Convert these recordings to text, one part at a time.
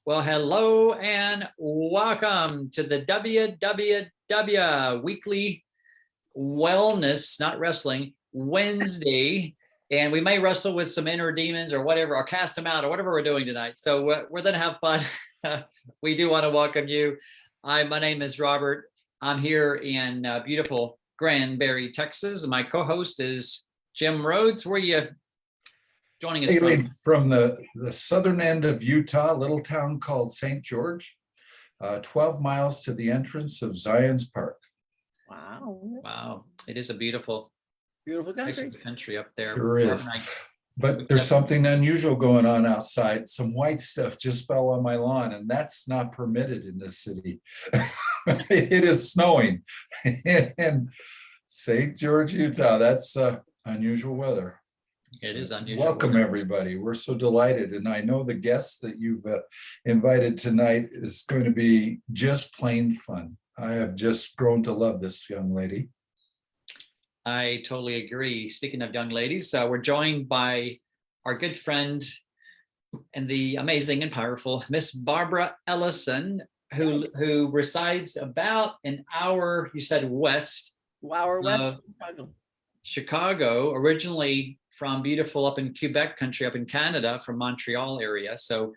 Well, hello and welcome to the WWW Weekly Wellness, not wrestling, Wednesday. And we may wrestle with some inner demons or whatever, or cast them out or whatever we're doing tonight. So we're going to have fun. We do want to welcome you. My name is Robert. I'm here in beautiful Granbury, Texas. My co-host is Jim Rhodes. Where are you joining us from the southern end of Utah, a little town called St. George, 12 miles to the entrance of Zion's Park. Wow. It is a beautiful country up there. Sure is. But there's something unusual going on outside. Some white stuff just fell on my lawn, and that's not permitted in this city. It is snowing in St. George, Utah. That's unusual weather. It is unusual. Welcome, everybody. We're so delighted. And I know the guests that you've invited tonight is going to be just plain fun. I have just grown to love this young lady. I totally agree. Speaking of young ladies, we're joined by our good friend and the amazing and powerful Miss Barbara Ellison, who resides about an hour, you said west. Hour west of Chicago. Chicago, originally from beautiful up in Quebec country, up in Canada, from Montreal area. So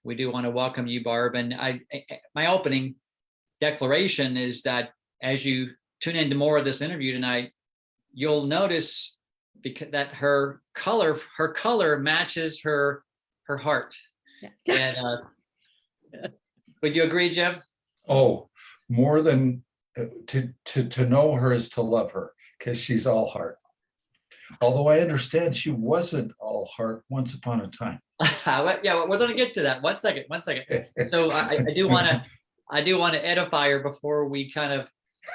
we do want to welcome you, Barb. And my opening declaration is that as you tune into more of this interview tonight, you'll notice that her color matches her heart. Yeah. And would you agree, Jim? Oh, more than to know her is to love her, because she's all heart. Although I understand she wasn't all heart once upon a time. Yeah, we're going to get to that. One second. So I do want to edify her before we kind of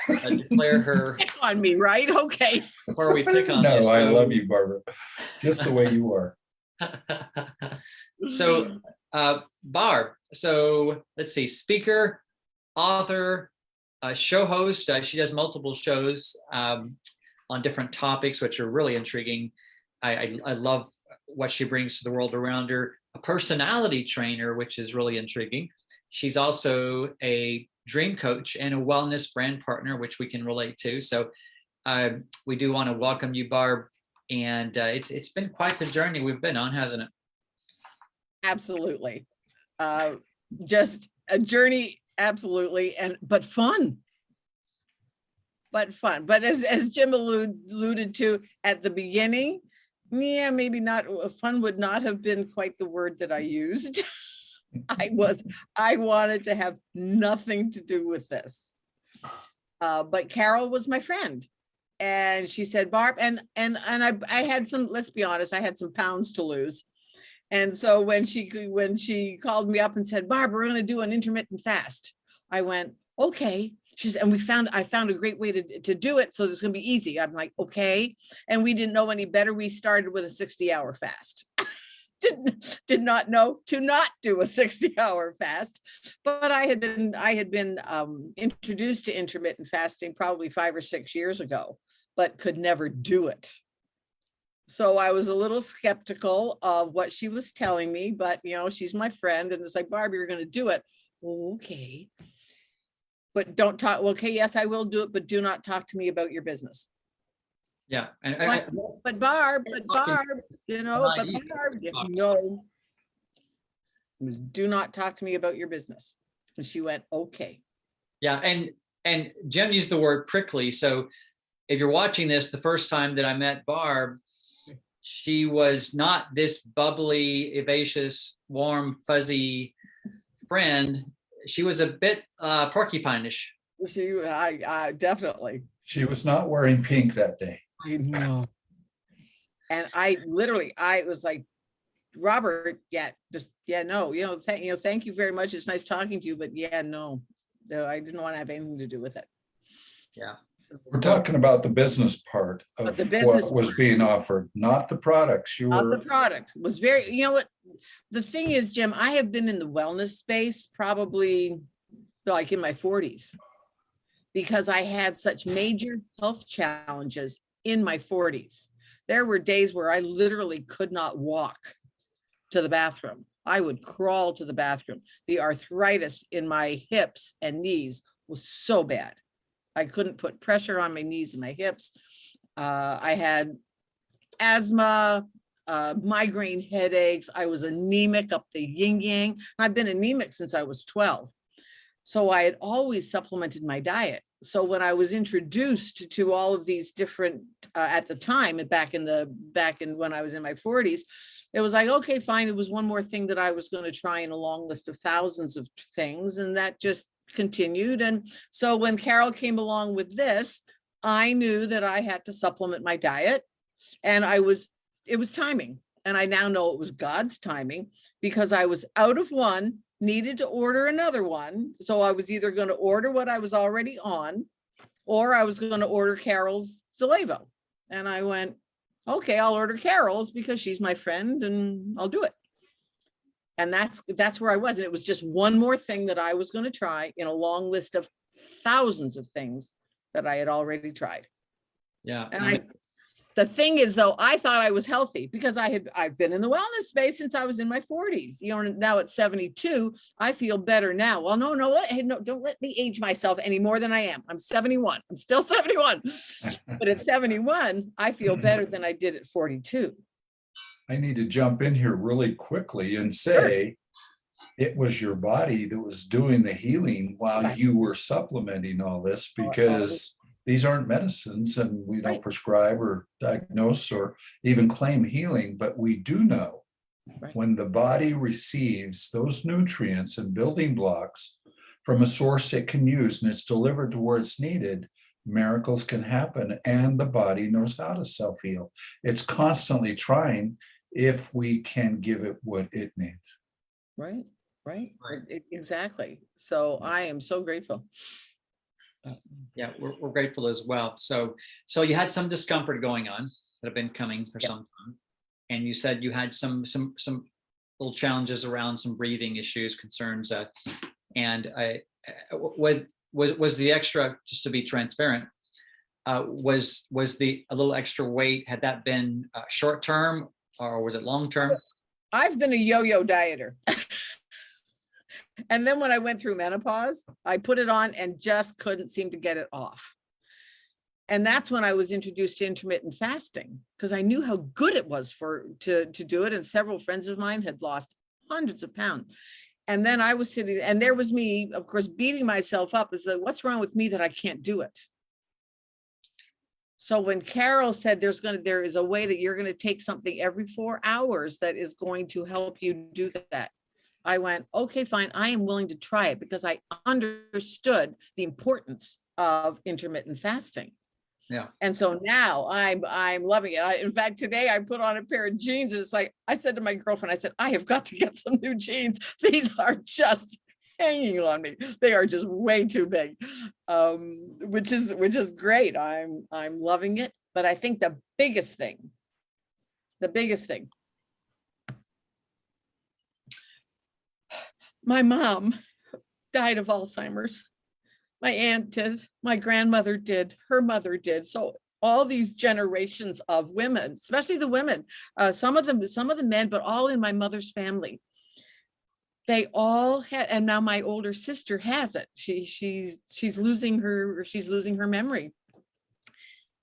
declare her. Pick on me, right? Okay. Before we pick on you. No, I love you, Barbara, just the way you are. So, Barb. So let's see, speaker, author, show host. She does multiple shows on different topics, which are really intriguing. I love what she brings to the world around her. A personality trainer, which is really intriguing. She's also a dream coach and a wellness brand partner, which we can relate to. So we do want to welcome you, Barb. And it's been quite the journey we've been on, hasn't it? Absolutely. Just a journey, absolutely, but fun. But as Jim alluded to at the beginning, yeah, maybe not. Fun would not have been quite the word that I used. I wanted to have nothing to do with this. But Carol was my friend, and she said, Barb, and I had some, let's be honest, I had some pounds to lose. And so when she called me up and said, Barb, we're going to do an intermittent fast, I went, okay. She said, and I found a great way to do it, so it's going to be easy. I'm like, okay. And we didn't know any better. We started with a 60-hour fast. Did not know to not do a 60-hour fast, but I had been introduced to intermittent fasting probably 5 or 6 years ago, but could never do it. So I was a little skeptical of what she was telling me, but she's my friend, and it's like, Barbie, you're going to do it. Okay. But don't talk. Okay, yes, I will do it, but do not talk to me about your business. Yeah, but Barb, no, do not talk to me about your business. And she went, okay. Yeah, and Jim used the word prickly. So if you're watching this, the first time that I met Barb, she was not this bubbly, vivacious, warm, fuzzy friend. She was a bit porcupine-ish. I definitely. She was not wearing pink that day. No. And I was like, Robert, no, thank you very much. It's nice talking to you, but no, I didn't want to have anything to do with it. Yeah. We're talking about the business part of what was being offered, not the products. The product was very, what the thing is, Jim, I have been in the wellness space probably like in my 40s, because I had such major health challenges in my 40s. There were days where I literally could not walk to the bathroom. I would crawl to the bathroom. The arthritis in my hips and knees was so bad. I couldn't put pressure on my knees and my hips. I had asthma, migraine headaches. I was anemic up the yin yang. I've been anemic since I was 12. So I had always supplemented my diet. So when I was introduced to all of these different, at the time, back in when I was in my 40s, it was like, okay, fine. It was one more thing that I was going to try in a long list of thousands of things. And that just continued. And so when Carol came along with this, I knew that I had to supplement my diet. And it was timing. And I now know it was God's timing, because I was out of one, needed to order another one. So I was either going to order what I was already on, or I was going to order Carol's Zalevo. And I went, okay, I'll order Carol's because she's my friend and I'll do it. And that's where I was. And it was just one more thing that I was going to try in a long list of thousands of things that I had already tried. Yeah. And the thing is, though, I thought I was healthy because I've been in the wellness space since I was in my 40s. You know, now at 72, I feel better now. Well, no, don't let me age myself any more than I am. I'm 71. I'm still 71. But at 71, I feel better than I did at 42. I need to jump in here really quickly and say, it was your body that was doing the healing while Right. you were supplementing all this, because these aren't medicines and we don't Right. prescribe or diagnose or even claim healing, but we do know Right. when the body receives those nutrients and building blocks from a source it can use and it's delivered to where it's needed, miracles can happen and the body knows how to self-heal. It's constantly trying if we can give it what it needs. Right. Right. Exactly. So I am so grateful. Yeah, we're grateful as well. So you had some discomfort going on that have been coming for some time, and you said you had some little challenges around some breathing issues, concerns, and was the extra, just to be transparent, was a little extra weight, had that been short term or was it long term? I've been a yo-yo dieter. And then when I went through menopause, I put it on and just couldn't seem to get it off. And that's when I was introduced to intermittent fasting, because I knew how good it was to do it. And several friends of mine had lost hundreds of pounds. And then I was sitting, and there was me, of course, beating myself up as though, what's wrong with me that I can't do it? So when Carol said there is a way that you're going to take something every 4 hours that is going to help you do that, I went, okay, fine. I am willing to try it, because I understood the importance of intermittent fasting. Yeah. And so now I'm loving it. In fact, today I put on a pair of jeans, and it's like, I said to my girlfriend, I said, I have got to get some new jeans. These are just hanging on me. They are just way too big, which is great. I'm loving it. But I think the biggest thing, my mom died of Alzheimer's. My aunt did, my grandmother did, her mother did. So all these generations of women, especially the women, some of the men, but all in my mother's family, they all had, and now my older sister has it. She's losing her memory.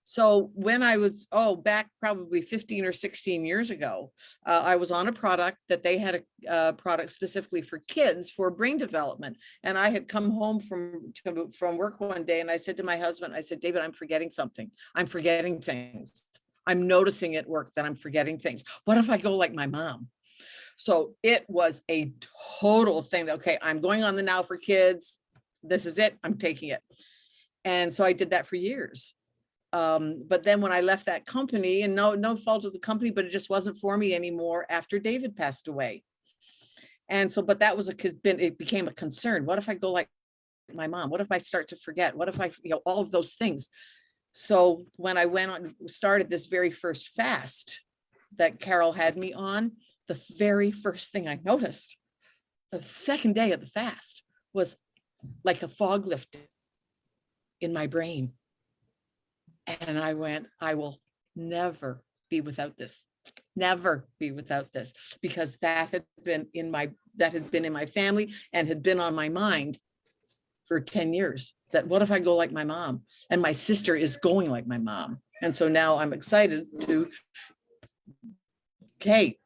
So when I was, back probably 15 or 16 years ago, I was on a product that they had a product specifically for kids for brain development. And I had come home from work one day, and I said to my husband, I said, David, I'm forgetting something. I'm forgetting things. I'm noticing at work that I'm forgetting things. What if I go like my mom? So it was a total thing that, okay, I'm going on the Now for Kids. This is it. I'm taking it. And so I did that for years. But then when I left that company, and no fault of the company, but it just wasn't for me anymore after David passed away. And so, but that was it became a concern. What if I go like my mom? What if I start to forget? What if I, all of those things. So when I started this very first fast that Carol had me on, the very first thing I noticed, the second day of the fast, was like a fog lifted in my brain. And I went, I will never be without this. never be without this, because that had been in my family and had been on my mind for 10 years. That what if I go like my mom? And my sister is going like my mom. And so now I'm excited to, okay,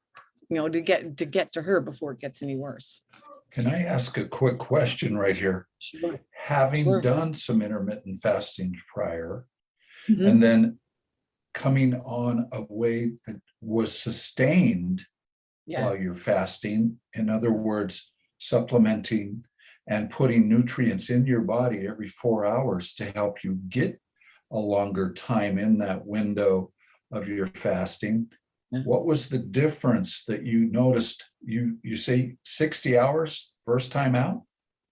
to get to her before it gets any worse. Can I ask a quick question right here? Sure. Having Sure. done some intermittent fasting prior, Mhm. and then coming on a way that was sustained Yeah. while you're fasting, in other words, supplementing and putting nutrients in your body every 4 hours to help you get a longer time in that window of your fasting. Yeah. What was the difference that you noticed? You say 60 hours first time out?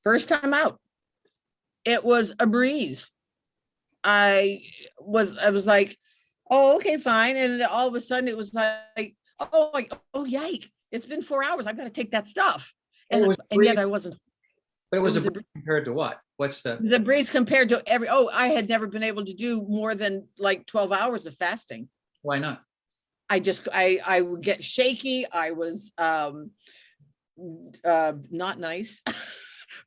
First time out, it was a breeze. I was like, oh, okay, fine. And then all of a sudden it was oh, yike. It's been 4 hours. I've got to take that stuff. It was And yet I breeze. wasn't. But it was was a a breeze compared to what? What's the, The breeze compared to I had never been able to do more than like 12 hours of fasting. why not? I would get shaky. I was not nice.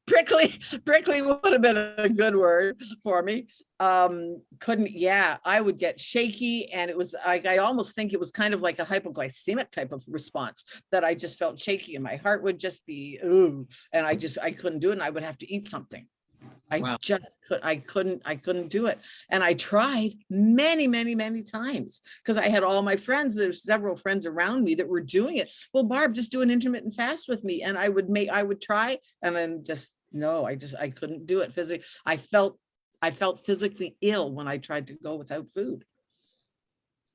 prickly would have been a good word for me. I would get shaky, and it was like, I almost think it was kind of like a hypoglycemic type of response, that I just felt shaky and my heart would just be, ooh, and I couldn't do it, and I would have to eat something. Wow. I couldn't do it. And I tried many, many, many times, because I had all my friends, there's several friends around me that were doing it. Well, Barb, just do an intermittent fast with me. And I would try, and then I couldn't do it physically. I felt physically ill when I tried to go without food.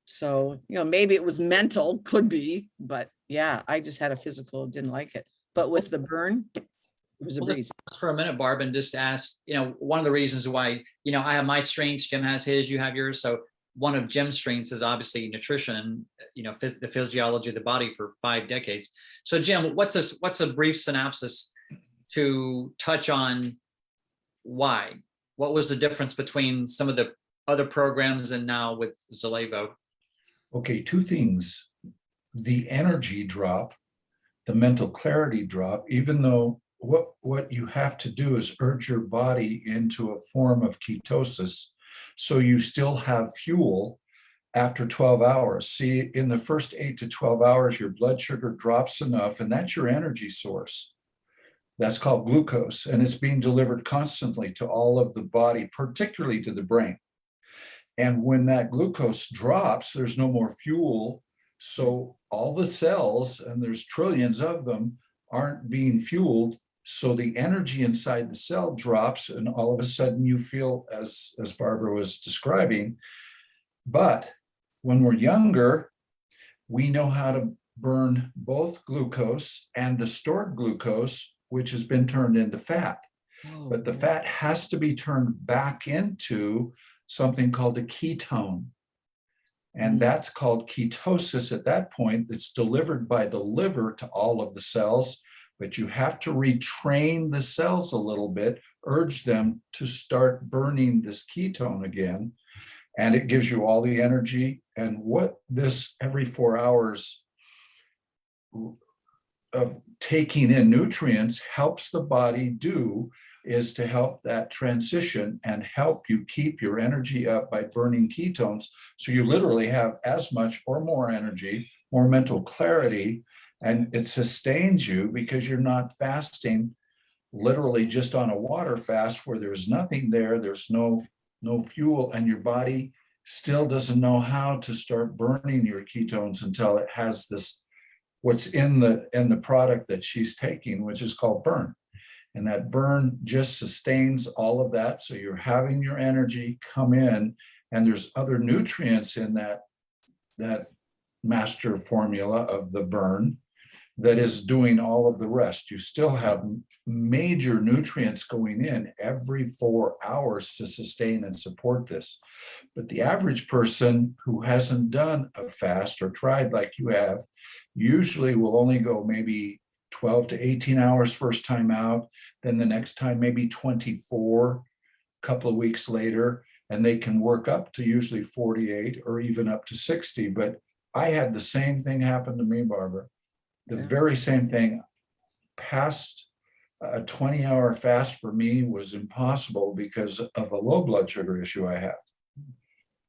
So, maybe it was mental, could be, but yeah, I just had a physical, didn't like it. But with the burn, it was a Well, let's breeze. pause for a minute, Barb, and just ask, one of the reasons why, I have my strengths, Jim has his, you have yours. So one of Jim's strengths is obviously nutrition, the physiology of the body for 5 decades. So Jim, what's a brief synopsis to touch on why? What was the difference between some of the other programs and now with Zalevo? Okay, 2 things. The energy drop, the mental clarity drop, even though what you have to do is urge your body into a form of ketosis, so you still have fuel after 12 hours. See, in the first 8 to 12 hours, your blood sugar drops enough, and that's your energy source. That's called glucose, and it's being delivered constantly to all of the body, particularly to the brain. And when that glucose drops, there's no more fuel. So all the cells, and there's trillions of them, aren't being fueled. So the energy inside the cell drops, and all of a sudden you feel, as Barbara was describing. But when we're younger, we know how to burn both glucose and the stored glucose, which has been turned into fat. But the fat has to be turned back into something called a ketone. And that's called ketosis at that point. That's delivered by the liver to all of the cells, but you have to retrain the cells a little bit, urge them to start burning this ketone again. And it gives you all the energy. And what this every 4 hours of taking in nutrients helps the body do is to help that transition and help you keep your energy up by burning ketones. So you literally have as much or more energy, more mental clarity, and it sustains you because you're not fasting literally just on a water fast where there's nothing there, there's no fuel, and your body still doesn't know how to start burning your ketones until it has this, what's in the product that she's taking, which is called burn. And that burn just sustains all of that. So you're having your energy come in, and there's other nutrients in that master formula of the burn that is doing all of the rest. You still have major nutrients going in every 4 hours to sustain and support this. But the average person who hasn't done a fast or tried like you have, usually will only go maybe 12 to 18 hours first time out, then the next time maybe 24, a couple of weeks later, and they can work up to usually 48 or even up to 60. But I had the same thing happen to me, Barbara. The Yeah. very same thing. Past a 20-hour fast for me was impossible because of a low blood sugar issue I have.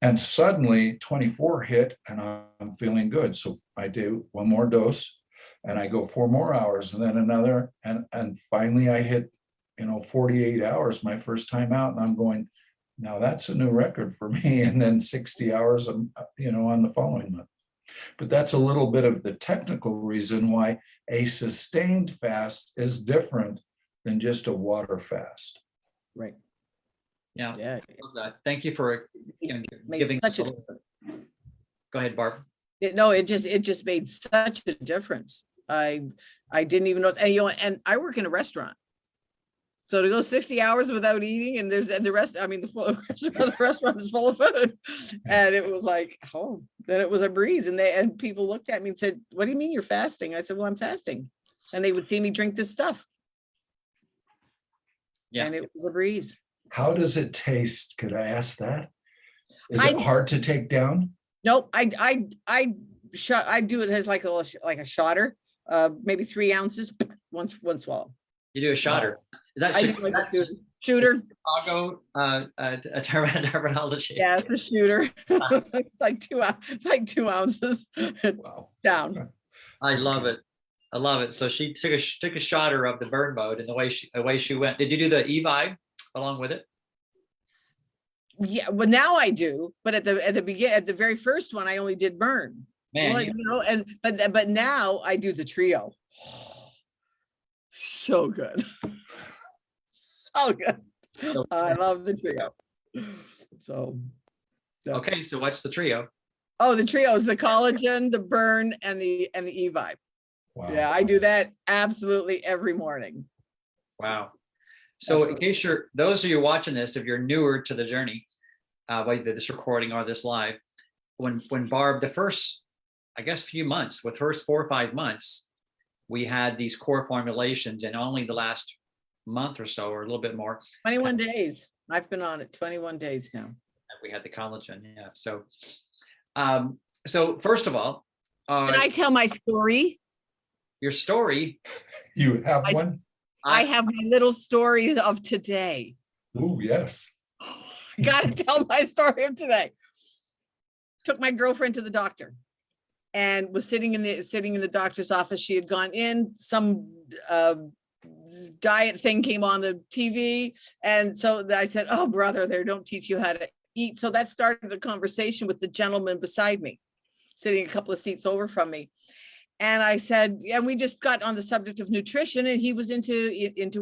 And suddenly 24 hit and I'm feeling good. So I do one more dose and I go 4 more hours and then another. And finally I hit, 48 hours my first time out. And I'm going, now that's a new record for me. And then 60 hours, on the following month. But that's a little bit of the technical reason why a sustained fast is different than just a water fast. Right. Yeah. Yeah. Love that. Thank you for Made giving such us a, Go ahead, Barb. no, it just made such a difference. I didn't even know, and I work in a restaurant. So to go 60 hours without eating and the rest, I mean, the restaurant is full of food. And it was like, oh, then it was a breeze. And people looked at me and said, what do you mean you're fasting? I said, well, I'm fasting. And they would see me drink this stuff. Yeah. And it was a breeze. How does it taste? Could I ask that? Is I- it hard to take down? Nope, I do it as like a shotter, maybe 3 ounces, one swallow. You do a shotter. Is that I do like a shooter. Chicago terminology? Yeah, it's a shooter. It's like 2 ounces Wow. down. I love it. I love it. So she took a shotter of the burn mode, and the way she went. Did you do the e-vibe along with it? Yeah, well now I do, but at the very first one, I only did burn. Man, Well, but now I do the trio. So good. So good. I love the trio. So yeah. okay. So what's the trio? Oh, the trio is the collagen, the burn, and the e-vibe. Wow. Yeah, I do that absolutely every morning. Wow. So in Absolutely. case those of you watching this, if you're newer to the journey, whether this recording or this live, when Barb, the first, I guess, few months, with her 4 or 5 months, we had these core formulations, and only the last month or so, or a little bit more, 21 days. I've been on it 21 days now. we had the collagen. Yeah. So first of all, Can I tell my story? your story. You have one? I have my little story of today. Oh, yes. Gotta tell my story of today. Took my girlfriend to the doctor and was sitting in the doctor's office. She had gone in, some diet thing came on the TV. And so I said, oh, brother, they don't teach you how to eat. So that started a conversation with the gentleman beside me, sitting a couple of seats over from me. And I said, and we just got on the subject of nutrition, and he was into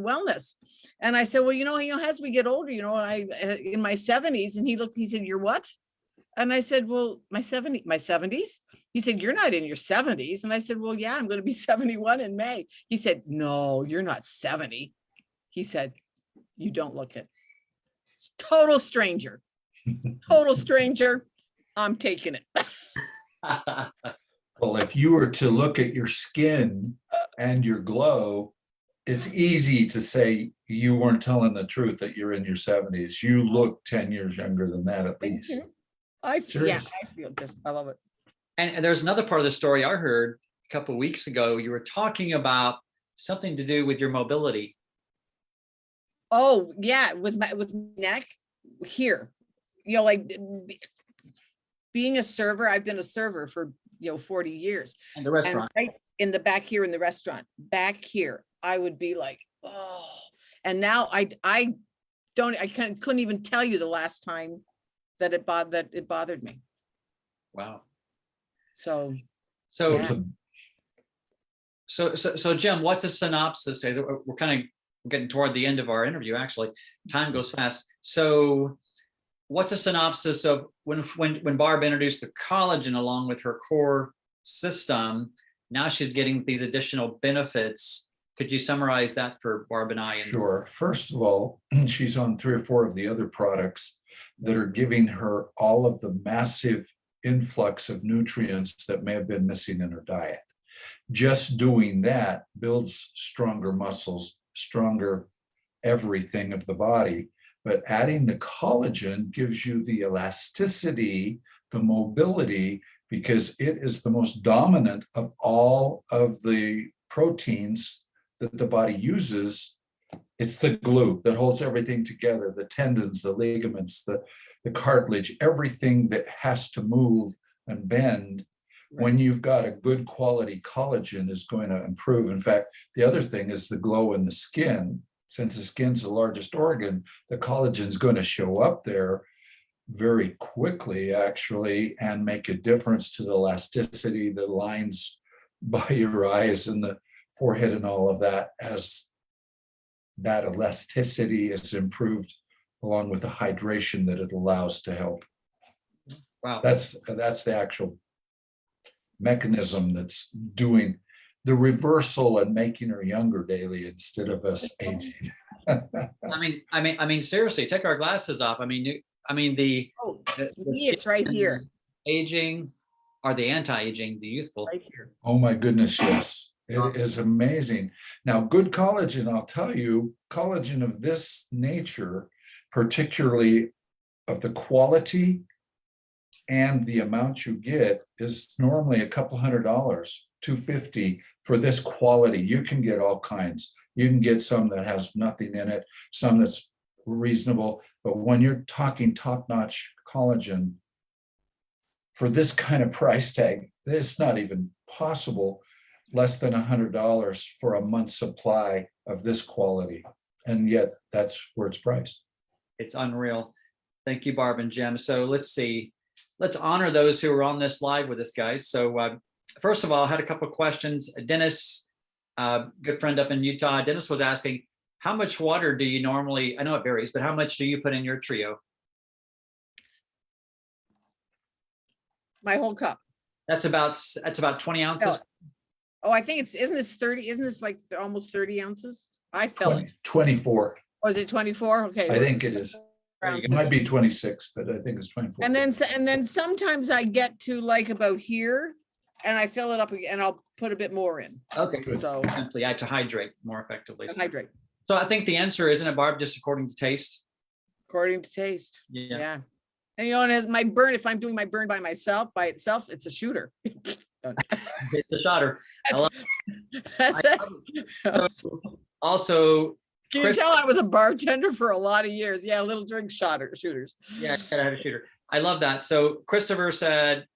wellness. And I said, well, as we get older, I in my 70s, and he said, you're what? And I said, well, my 70s. He said, you're not in your 70s. And I said, well, yeah, I'm going to be 71 in May. He said, no, you're not 70. He said, you don't look it. Total stranger. Total stranger. I'm taking it. Well, if you were to look at your skin and your glow, it's easy to say you weren't telling the truth that you're in your 70s. You look 10 years younger than that, at least. I Serious. feel just, I love it. And there's another part of the story I heard a couple of weeks ago. You were talking about something to do with your mobility. Oh yeah, with my neck here, like being a server. I've been a server for 40 years. And the restaurant. And right in the back here in the restaurant, back here, I would be like, oh. And now I couldn't even tell you the last time that it bothered me. Wow. So It's yeah. So Jim, what's a synopsis? We're kind of getting toward the end of our interview, actually. Time goes fast. So what's a synopsis of when Barb introduced the collagen along with her core system? Now she's getting these additional benefits. Could you summarize that for Barb and I? Sure. First of all, she's on 3 or 4 of the other products that are giving her all of the massive influx of nutrients that may have been missing in her diet. Just doing that builds stronger muscles, stronger everything of the body. But adding the collagen gives you the elasticity, the mobility, because it is the most dominant of all of the proteins that the body uses. It's the glue that holds everything together, the tendons, the ligaments, the cartilage, everything that has to move and bend. When you've got a good quality collagen is going to improve. In fact, the other thing is the glow in the skin. Since the skin's the largest organ, the collagen is going to show up there very quickly, actually, and make a difference to the elasticity, the lines by your eyes and the forehead and all of that, as that elasticity is improved along with the hydration that it allows to help. Wow. That's the actual mechanism that's doing the reversal and making her younger daily instead of us aging. I mean, seriously, take our glasses off. I mean, the It's right here, aging, or the anti-aging, the youthful. right here. Oh my goodness, yes. It is amazing. Now, good collagen, I'll tell you, collagen of this nature, particularly of the quality and the amount you get, is normally a couple $100, $250 for this quality. You can get all kinds. You can get some that has nothing in it, some that's reasonable. But when you're talking top-notch collagen for this kind of price tag, it's not even possible, less than $100 for a month's supply of this quality. And yet that's where it's priced. It's unreal. Thank you, Barb and Jim. So let's see. Let's honor those who are on this live with us, guys. So first of all, I had a couple of questions. Dennis, good friend up in Utah, Dennis was asking, how much water do you normally, I know it varies, but how much do you put in your trio? My whole cup. That's about 20 ounces. Oh, I think isn't this like almost 30 ounces? I felt it. 24. Or is it 24? Okay. I think it is. It might be 26, but I think it's 24. And then sometimes I get to like about here and I fill it up and I'll put a bit more in. Okay. So Simply, I had to hydrate more effectively. hydrate So I think the answer, isn't it, Barb, just according to taste? according to taste. Yeah. Yeah. And and as my burn, if I'm doing my burn by itself, it's a shooter. It's a shotter. That's it. Also, Can Chris- you tell I was a bartender for a lot of years? Yeah, little drink shooters. yeah, I had a shooter. I love that. So Christopher said,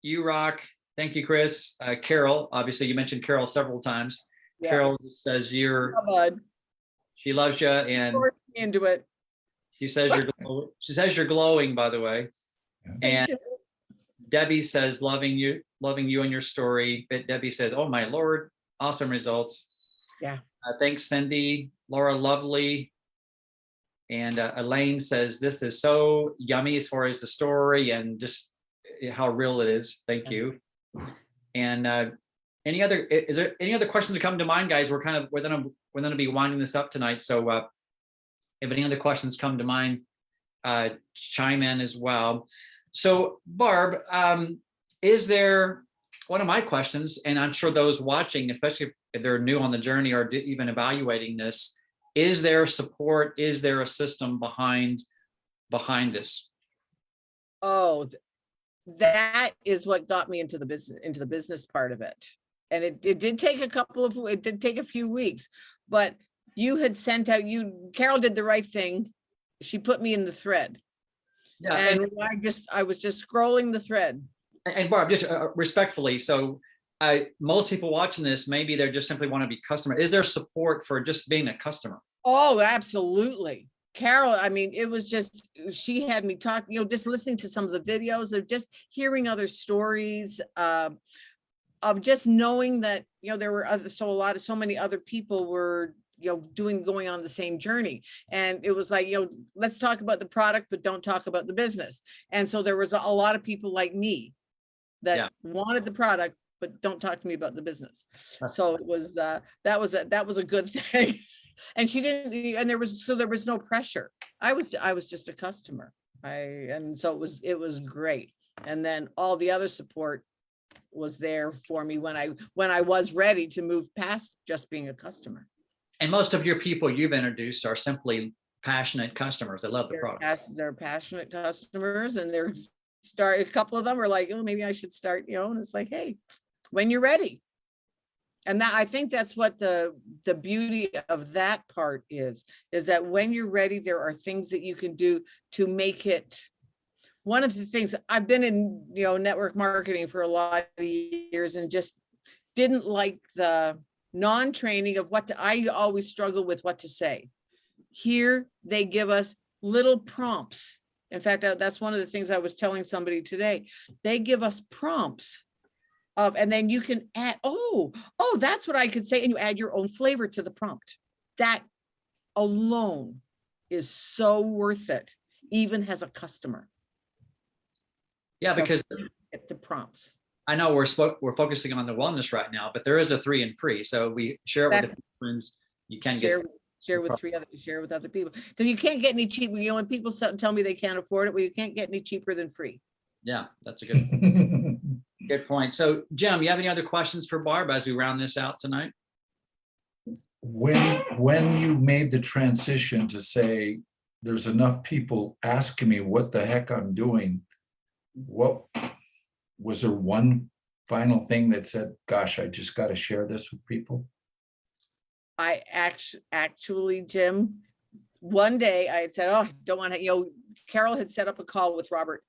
"You rock." Thank you, Chris. Carol, obviously you mentioned Carol several times. Yeah. Carol says Oh, bud. she loves you, and Force me into it. she says you're glowing, by the way. And Debbie says, loving you and your story. But Debbie says, "Oh my Lord, awesome results." Yeah. Thanks, Cindy. Laura, lovely. And Elaine says, "This is so yummy as far as the story and just how real it is." Thank you. And is there any other questions that come to mind, guys? We're gonna be winding this up tonight. So if any other questions come to mind, chime in as well. So Barb, is there, one of my questions, and I'm sure those watching, especially if they're new on the journey or even evaluating this, is there support? Is there a system behind this? Oh, that is what got me into the business part of it. And it did take a few weeks, but you had sent out, Carol did the right thing. She put me in the thread. Yeah, And I was just scrolling the thread. and Barb, just respectfully, so most people watching this, maybe they're just simply want to be customer. Is there support for just being a customer? Oh, absolutely. Carol, I mean, it was just, she had me talk, just listening to some of the videos, of just hearing other stories, of just knowing that, there were so many other people were, going on the same journey. And it was like, let's talk about the product, but don't talk about the business. And so there was a lot of people like me that wanted the product, but don't talk to me about the business. So it was, that was a good thing. And she didn't, and there was no pressure. I was just a customer. And so it was great. And then all the other support was there for me when I was ready to move past just being a customer. And most of your people you've introduced are simply passionate customers. They love the product. They're passionate customers, and they're start, a couple of them are like, oh, maybe I should start, and it's like, hey, when you're ready. And that, I think that's what the beauty of that part is that when you're ready, there are things that you can do to make it. One of the things, I've been in, network marketing for a lot of years and just didn't like the non-training of I always struggle with what to say. Here, they give us little prompts. In fact, that's one of the things I was telling somebody today. They give us prompts and then you can add, oh, that's what I could say. And you add your own flavor to the prompt. That alone is so worth it, even as a customer. Yeah, because Get the prompts. I know we're focusing on the wellness right now, but there is a 3 and free. So we share it with the friends. You can share with share with other people, because you can't get any cheaper. When people tell me they can't afford it, well, you can't get any cheaper than free. Yeah, that's a good good point. So Jim, you have any other questions for Barb as we round this out tonight? When you made the transition to say there's enough people asking me what the heck I'm doing, what was there one final thing that said, gosh, I just got to share this with people? I actually, Jim, one day I had said, oh, I don't want to, Carol had set up a call with Robert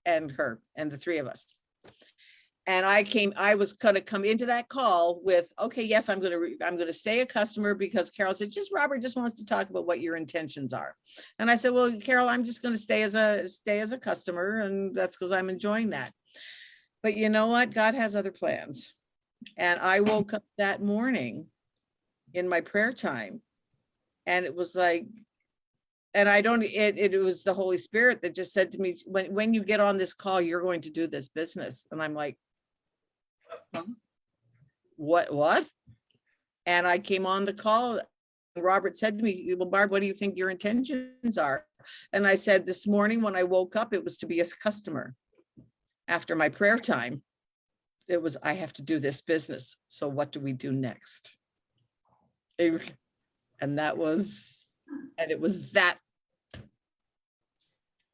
and her and the 3 of us. And I was going to come into that call with, okay, yes, I'm going to stay a customer, because Carol said, Robert just wants to talk about what your intentions are. And I said, well, Carol, I'm just going to stay as a customer. And that's because I'm enjoying that. But you know what? God has other plans. And I woke up that morning in my prayer time, and it was like, and it was the Holy Spirit that just said to me, when you get on this call, you're going to do this business. And I'm like, huh? What? And I came on the call. Robert said to me, well, Barb, what do you think your intentions are? And I said, this morning when I woke up, it was to be a customer. After my prayer time, it was, I have to do this business. So what do we do next? And it was that.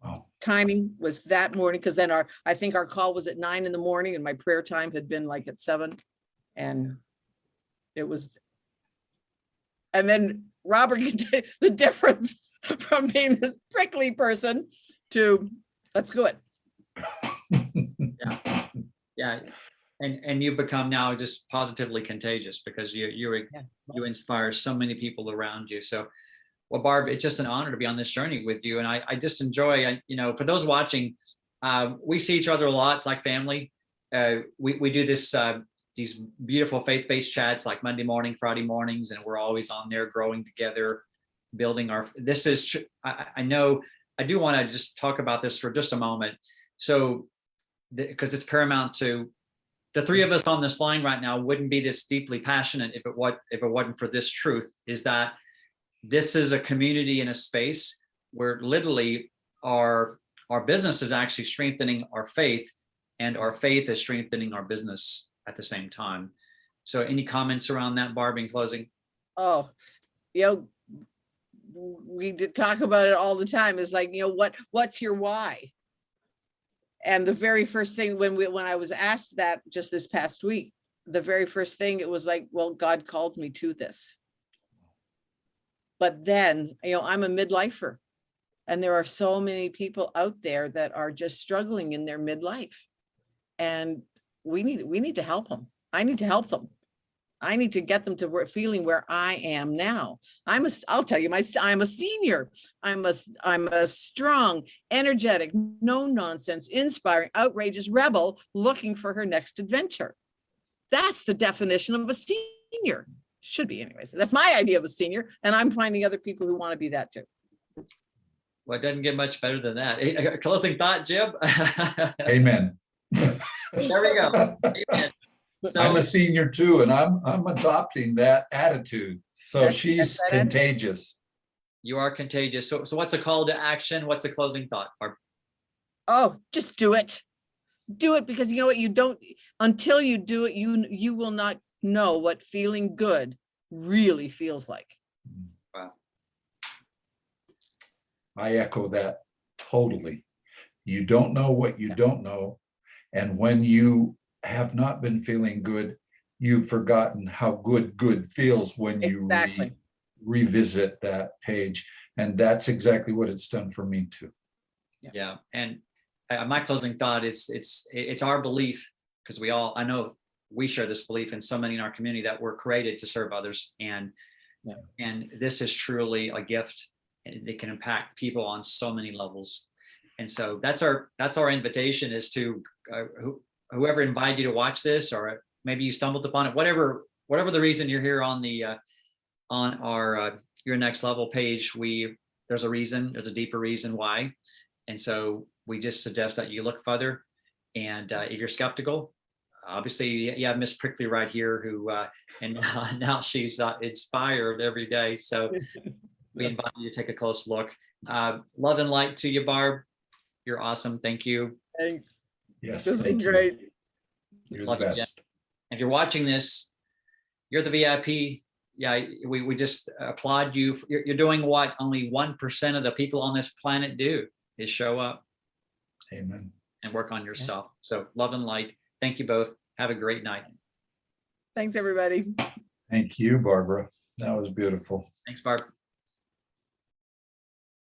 Wow. Timing was that morning, because then I think our call was at 9 a.m. and my prayer time had been like at 7. And it was, and then Robert could take the difference from being this prickly person to let's do it. Yeah. And you've become now just positively contagious, because you inspire so many people around you. So, well, Barb, it's just an honor to be on this journey with you. And I just enjoy, for those watching, we see each other a lot. It's like family. We do these beautiful faith-based chats like Monday morning, Friday mornings, and we're always on there growing together, building I know I do want to just talk about this for just a moment. So, because it's paramount to the 3 of us on this line right now wouldn't be this deeply passionate if it wasn't for this truth, is that this is a community and a space where literally our business is actually strengthening our faith, and our faith is strengthening our business at the same time. So any comments around that, Barb, in closing? Oh, we did talk about it all the time. Is like, what's your why? And the very first thing when I was asked that just this past week, the very first thing, it was like, well, God called me to this. But then, I'm a midlifer, and there are so many people out there that are just struggling in their midlife, and we need to help them. I need to help them. I need to get them to feeling where I am now. I'll tell you, I'm a senior. I'm a strong, energetic, no nonsense, inspiring, outrageous rebel looking for her next adventure. That's the definition of a senior. Should be anyways. That's my idea of a senior. And I'm finding other people who want to be that too. Well, it doesn't get much better than that. A closing thought, Jim? Amen. There we go. Amen. So, I'm a senior too, and I'm adopting that attitude. So she's contagious. You are contagious. So what's a call to action? What's a closing thought, Barb? Oh, just do it. Do it, because you know what? You don't, until you do it, you will not know what feeling good really feels like. Wow. I echo that totally. You don't know what you don't know. And when you have not been feeling good, you've forgotten how good feels when you Exactly. revisit that page. And that's exactly what it's done for me too. Yeah. And my closing thought is it's our belief, because I know we share this belief in so many in our community that we're created to serve others. And this is truly a gift, and it can impact people on so many levels. And so that's our invitation, is to whoever invited you to watch this, or maybe you stumbled upon it, whatever the reason you're here on our Your Next Level page. There's a deeper reason why. And so we just suggest that you look further. And if you're skeptical, obviously you have Miss Prickly right here, who and now she's inspired every day. So we invite you to take a close look. Love and light to you, Barb. You're awesome. Thank you. Thanks. Yes, This has been thank you. great. You're the Love you, Jen. best. If you're watching this, you're the VIP. Yeah, we just applaud you. You're doing what only 1% of the people on this planet do, is show up Amen. and work on yourself. So love and light. Thank you both. Have a great night. Thanks, everybody. Thank you, Barbara. That was beautiful. Thanks, Barb.